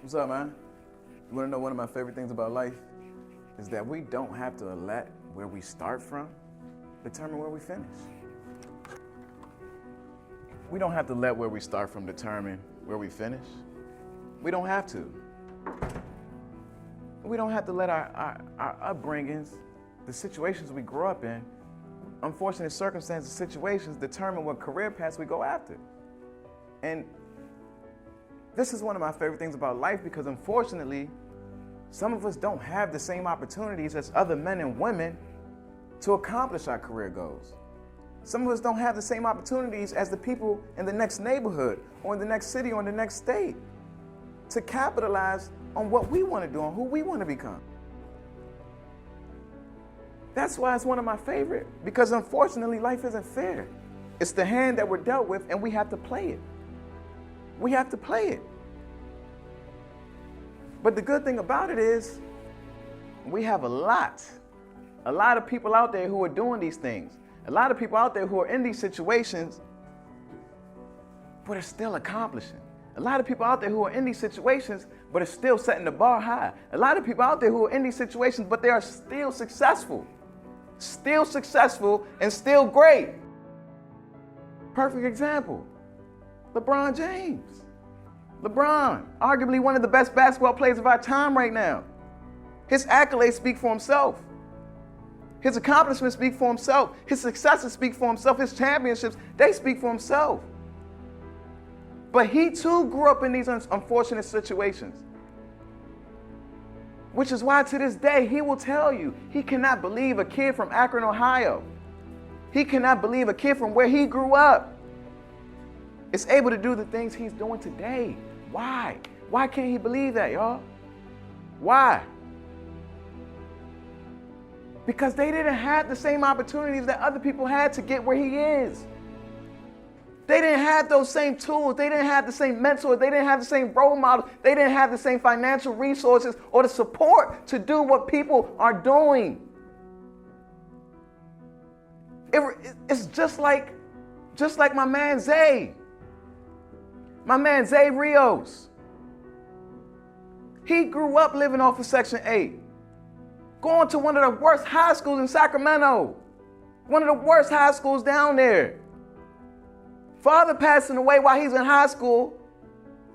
What's up, man? You want to know one of my favorite things about life? Is that we don't have to let where we start from determine where we finish. We don't have to let where we start from determine where we finish. We don't have to. We don't have to let our upbringings, the situations we grew up in, unfortunate circumstances, situations determine what career paths we go after. And this is one of my favorite things about life because unfortunately, some of us don't have the same opportunities as other men and women to accomplish our career goals. Some of us don't have the same opportunities as the people in the next neighborhood or in the next city or in the next state to capitalize on what we want to do, on who we want to become. That's why it's one of my favorite, because unfortunately life isn't fair. It's the hand that we're dealt with and we have to play it. We have to play it. But the good thing about it is we have a lot of people out there who are doing these things. A lot of people out there who are in these situations, but are still accomplishing. A lot of people out there who are in these situations, but are still setting the bar high. A lot of people out there who are in these situations, but they are still successful and still great. Perfect example, LeBron James. LeBron, arguably one of the best basketball players of our time right now. His accolades speak for himself. His accomplishments speak for himself. His successes speak for himself. His championships, they speak for himself. But he too grew up in these unfortunate situations. Which is why to this day, he will tell you, he cannot believe a kid from Akron, Ohio. He cannot believe a kid from where he grew up is able to do the things he's doing today. Why? Why can't he believe that, y'all? Why? Because they didn't have the same opportunities that other people had to get where he is. They didn't have those same tools. They didn't have the same mentors. They didn't have the same role models. They didn't have the same financial resources or the support to do what people are doing. It's just like my man Zay. My man Zay Rios. He grew up living off of Section 8. Going to one of the worst high schools in Sacramento. One of the worst high schools down there. Father passing away while he's in high school.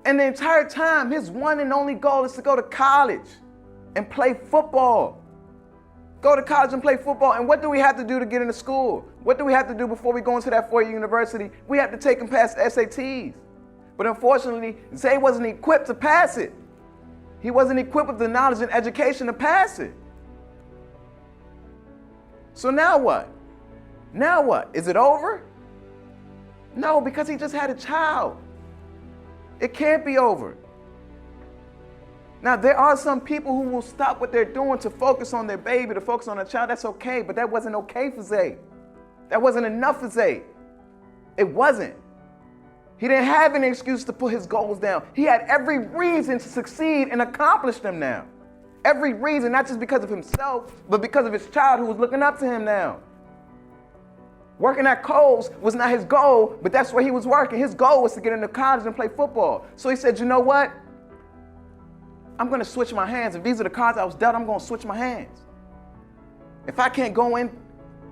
And the entire time, his one and only goal is to go to college and play football. Go to college and play football. And what do we have to do to get into school? What do we have to do before we go into that four-year university? We have to take and pass the SATs. But unfortunately, Zay wasn't equipped to pass it. He wasn't equipped with the knowledge and education to pass it. So now what? Now what? Is it over? No, because he just had a child. It can't be over. Now, there are some people who will stop what they're doing to focus on their baby, to focus on their child. That's okay, but that wasn't okay for Zay. That wasn't enough for Zay. It wasn't. He didn't have any excuse to put his goals down. He had every reason to succeed and accomplish them now. Every reason, not just because of himself, but because of his child who was looking up to him now. Working at Kohl's was not his goal, but that's where he was working. His goal was to get into college and play football. So he said, you know what? I'm going to switch my hands. If these are the cards I was dealt, I'm going to switch my hands. If I can't go in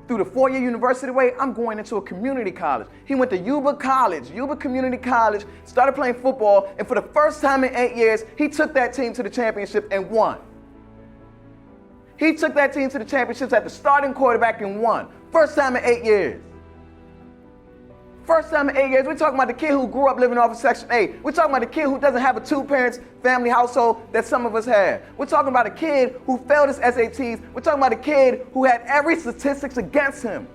through the four-year university way, I'm going into a community college. He went to Yuba Community College, started playing football, and for the first time in 8 years, he took that team to the championship and won. He took that team to the championships at the starting quarterback and won. First time in 8 years. First time in 8 years. We're talking about the kid who grew up living off of Section 8. We're talking about the kid who doesn't have a two-parents family household that some of us have. We're talking about a kid who failed his SATs. We're talking about a kid who had every statistics against him,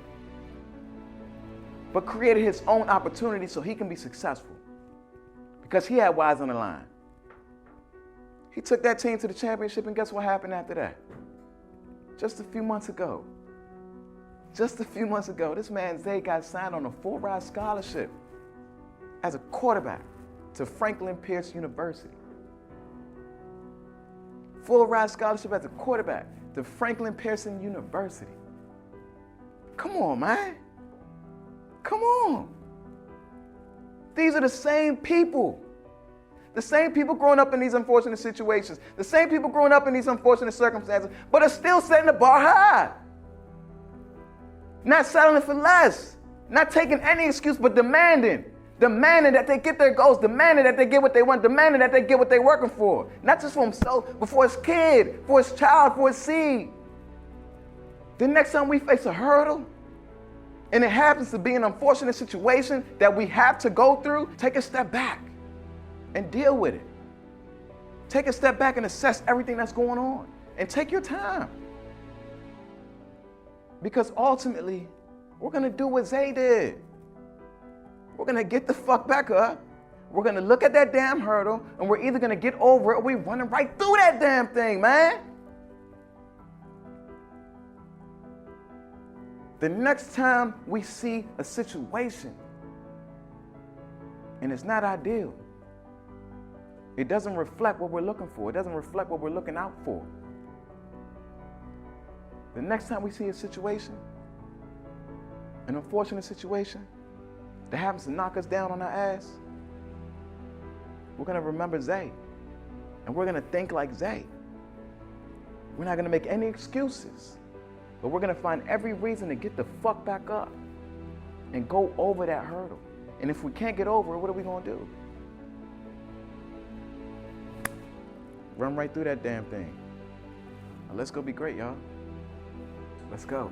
but created his own opportunity so he can be successful because he had wise on the line. He took that team to the championship, and guess what happened after that? Just a few months ago, this man Zay got signed on a full-ride scholarship as a quarterback to Franklin Pierce University. Full-ride scholarship as a quarterback to Franklin Pierce University. Come on, man. Come on. These are the same people The same people growing up in these unfortunate situations, the same people growing up in these unfortunate circumstances, but are still setting the bar high. Not settling for less. Not taking any excuse, but demanding that they get their goals, demanding that they get what they want, demanding that they get what they're working for. Not just for himself, but for his kid, for his child, for his seed. The next time we face a hurdle, and it happens to be an unfortunate situation that we have to go through, take a step back and deal with it. Take a step back and assess everything that's going on. And take your time. Because ultimately, we're going to do what Zay did. We're going to get the fuck back up. We're going to look at that damn hurdle, and we're either going to get over it or we're running right through that damn thing, man. The next time we see a situation, and it's not ideal, it doesn't reflect what we're looking for. It doesn't reflect what we're looking out for. The next time we see a situation, an unfortunate situation that happens to knock us down on our ass, we're going to remember Zay. And we're going to think like Zay. We're not going to make any excuses, but we're going to find every reason to get the fuck back up and go over that hurdle. And if we can't get over it, what are we going to do? Run right through that damn thing. Now let's go be great, y'all. Let's go.